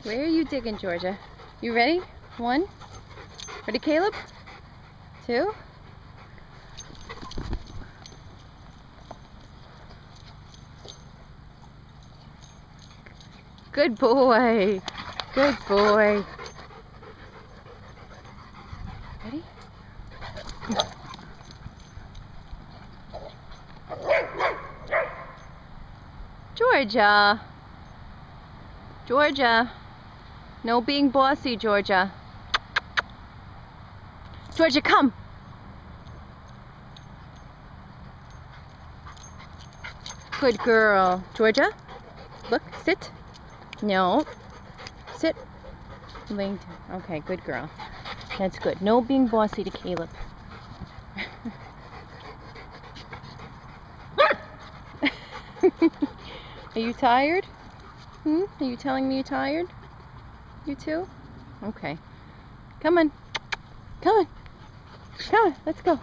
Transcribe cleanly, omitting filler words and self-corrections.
Where are you digging, Georgia? You ready? 1. Ready, Caleb? 2. Good boy. Good boy. Ready? Georgia. Georgia. No being bossy, Georgia. Georgia, come. Good girl. Georgia, look, sit. No. Sit. Laying down. Okay, good girl. That's good. No being bossy to Caleb. Are you tired? Are you telling me you're tired? You too? Okay. Come on. Come on. Come on. Let's go.